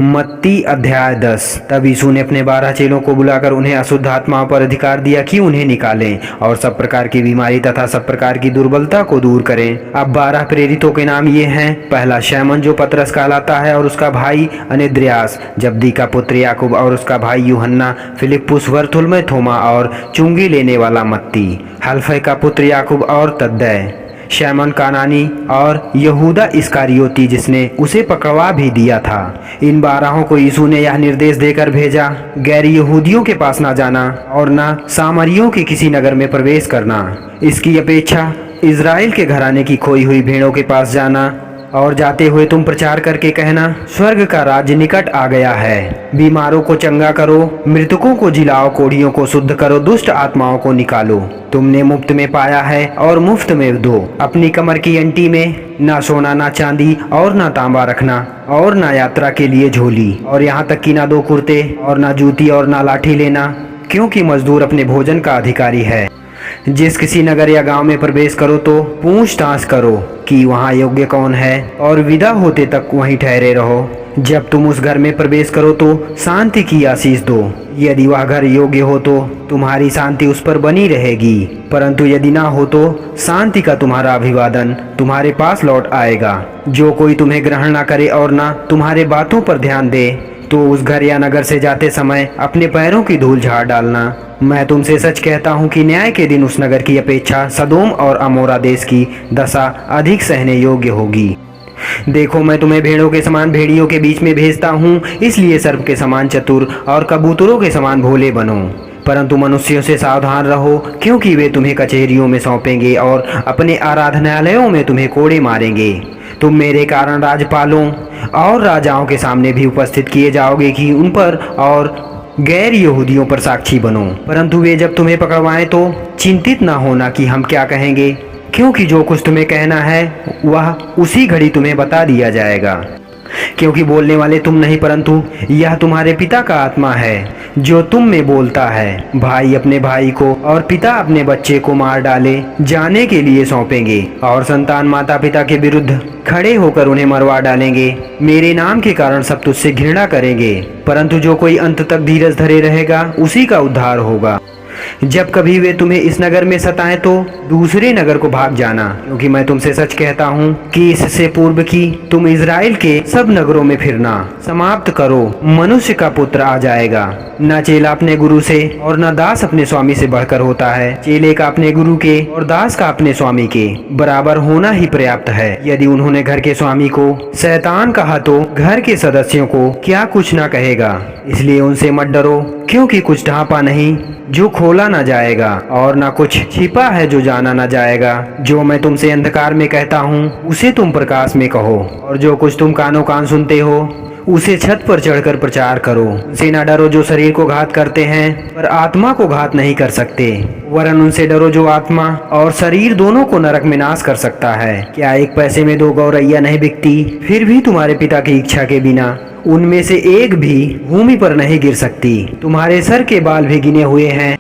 मत्ती अध्याय 10। तब यीशु ने अपने 12 चेलों को बुलाकर उन्हें अशुद्ध आत्माओं पर अधिकार दिया कि उन्हें निकालें और सब प्रकार की बीमारी तथा सब प्रकार की दुर्बलता को दूर करें। अब 12 प्रेरितों के नाम ये हैं। पहला शैमन जो पतरस कहलाता है और उसका भाई अनेद्रियास, जब्दी का पुत्र याकूब और उसका भाई यूहन्ना, फिलिप्पुस, बरतुल्मै, थोमा और चुंगी लेने वाला मत्ती, हल्फै का पुत्र याकूब और तद्दै, शैमन कानानी और यहूदा इस्करियोती जिसने उसे पकड़वा भी दिया था। इन 12 को यीशु ने यह निर्देश देकर भेजा, गैर यहूदियों के पास ना जाना और ना सामरियों के किसी नगर में प्रवेश करना। इसकी अपेक्षा इज़राइल के घराने की खोई हुई भेड़ों के पास जाना और जाते हुए तुम प्रचार करके कहना, स्वर्ग का राज्य निकट आ गया है। बीमारों को चंगा करो, मृतकों को जिलाओ, कोढ़ियों को शुद्ध करो, दुष्ट आत्माओं को निकालो। तुमने मुफ्त में पाया है और मुफ्त में दो। अपनी कमर की अंटी में ना सोना ना चांदी और ना तांबा रखना और ना यात्रा के लिए झोली और यहाँ तक कि ना 2 कुर्ते और ना जूती और ना लाठी लेना, क्योंकि मजदूर अपने भोजन का अधिकारी है। जिस किसी नगर या गांव में प्रवेश करो तो पूछताछ करो कि वहाँ योग्य कौन है और विदा होते तक वहीं ठहरे रहो। जब तुम उस घर में प्रवेश करो तो शांति की आशीष दो। यदि वह घर योग्य हो तो तुम्हारी शांति उस पर बनी रहेगी, परंतु यदि ना हो तो शांति का तुम्हारा अभिवादन तुम्हारे पास लौट आएगा। जो कोई तुम्हें ग्रहण ना करे और ना तुम्हारे बातों पर ध्यान दे तो उस घर या नगर से जाते समय अपने पैरों की धूल झाड़ डालना। मैं तुमसे सच कहता हूँ कि न्याय के दिन उस नगर की अपेक्षा सदोम और अमोरा देश की दशा अधिक सहने योग्य होगी। देखो, मैं तुम्हें भेड़ों के समान भेड़ियों के बीच में भेजता हूँ, इसलिए सर्प के समान चतुर और कबूतरों के समान भोले बनो। परंतु मनुष्यों से सावधान रहो, क्योंकि वे तुम्हें कचहरियों में सौंपेंगे और अपने आराधनालयों में तुम्हें कोड़े मारेंगे। तुम मेरे कारण राजपालों और राजाओं के सामने भी उपस्थित किए जाओगे कि उन पर और गैर यहूदियों पर साक्षी बनो। परंतु वे जब तुम्हें पकड़वाएं तो चिंतित ना होना कि हम क्या कहेंगे, क्योंकि जो कुछ तुम्हें कहना है वह उसी घड़ी तुम्हें बता दिया जाएगा। क्योंकि बोलने वाले तुम नहीं, परंतु यह तुम्हारे पिता का आत्मा है जो तुम में बोलता है। भाई अपने भाई को और पिता अपने बच्चे को मार डाले जाने के लिए सौंपेंगे और संतान माता पिता के विरुद्ध खड़े होकर उन्हें मरवा डालेंगे। मेरे नाम के कारण सब तुझसे घृणा करेंगे, परंतु जो कोई अंत तक धीरज धरे रहेगा उसी का उद्धार होगा। जब कभी वे तुम्हें इस नगर में सताएं तो दूसरे नगर को भाग जाना, क्योंकि मैं तुमसे सच कहता हूँ कि इससे पूर्व कि तुम इज़राइल के सब नगरों में फिरना समाप्त करो, मनुष्य का पुत्र आ जाएगा। न चेला अपने गुरु से और न दास अपने स्वामी से बढ़कर होता है। चेले का अपने गुरु के और दास का अपने स्वामी के बराबर होना ही पर्याप्त है। यदि उन्होंने घर के स्वामी को शैतान कहा तो घर के सदस्यों को क्या कुछ न कहेगा। इसलिए उनसे मत डरो, क्योंकि कुछ ढांपा नहीं जो खोला ना जाएगा और ना कुछ छिपा है जो जाना ना जाएगा। जो मैं तुमसे अंधकार में कहता हूँ उसे तुम प्रकाश में कहो, और जो कुछ तुम कानों कान सुनते हो उसे छत पर चढ़कर प्रचार करो। उनसे ना डरो जो शरीर को घात करते हैं पर आत्मा को घात नहीं कर सकते, वरन उनसे डरो जो आत्मा और शरीर दोनों को नरक में नाश कर सकता है। क्या 1 पैसे में 2 गौरैया नहीं बिकती? फिर भी तुम्हारे पिता की इच्छा के बिना उनमें से एक भी भूमि पर नहीं गिर सकती। तुम्हारे सर के बाल भी गिने हुए हैं,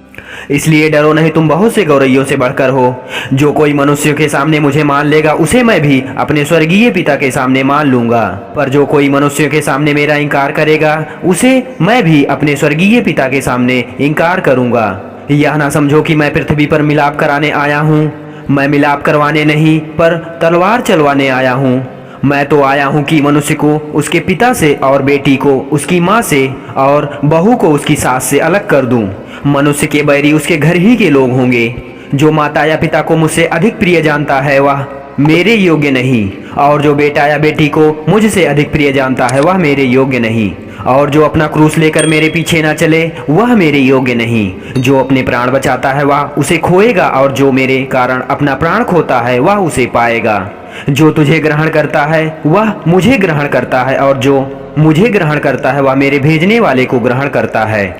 इसलिए डरो नहीं, तुम बहुत से गौरैयों से बढ़कर हो। जो कोई मनुष्य के सामने मुझे मान लेगा उसे मैं भी अपने स्वर्गीय पिता के सामने मान लूंगा, पर जो कोई मनुष्य के सामने मेरा इनकार करेगा उसे मैं भी अपने स्वर्गीय पिता के सामने इनकार करूंगा। यह ना समझो कि मैं पृथ्वी पर मिलाप कराने आया हूँ। मैं मिलाप करवाने नहीं पर तलवार चलवाने आया हूँ। मैं तो आया हूँ कि मनुष्य को उसके पिता से और बेटी को उसकी माँ से और बहू को उसकी सास से अलग कर दूं। मनुष्य के बैरी उसके घर ही के लोग होंगे। जो माता या पिता को मुझसे अधिक प्रिय जानता है वह मेरे योग्य नहीं, और जो बेटा या बेटी को मुझसे अधिक प्रिय जानता है वह मेरे योग्य नहीं, और जो अपना क्रूस लेकर मेरे पीछे न चले वह मेरे योग्य नहीं। जो अपने प्राण बचाता है वह उसे खोएगा, और जो मेरे कारण अपना प्राण खोता है वह उसे पाएगा। जो तुझे ग्रहण करता है वह मुझे ग्रहण करता है, और जो मुझे ग्रहण करता है वह मेरे भेजने वाले को ग्रहण करता है।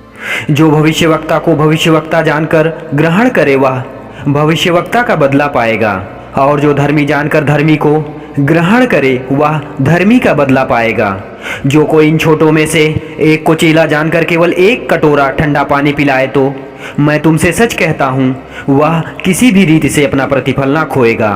जो भविष्यवक्ता को भविष्यवक्ता जानकर ग्रहण करे वह भविष्यवक्ता का बदला पाएगा, और जो धर्मी जानकर धर्मी को ग्रहण करे वह धर्मी का बदला पाएगा। जो कोई इन छोटों में से एक को चेला जानकर केवल 1 कटोरा ठंडा पानी पिलाए तो मैं तुमसे सच कहता हूँ वह किसी भी रीति से अपना प्रतिफल ना खोएगा।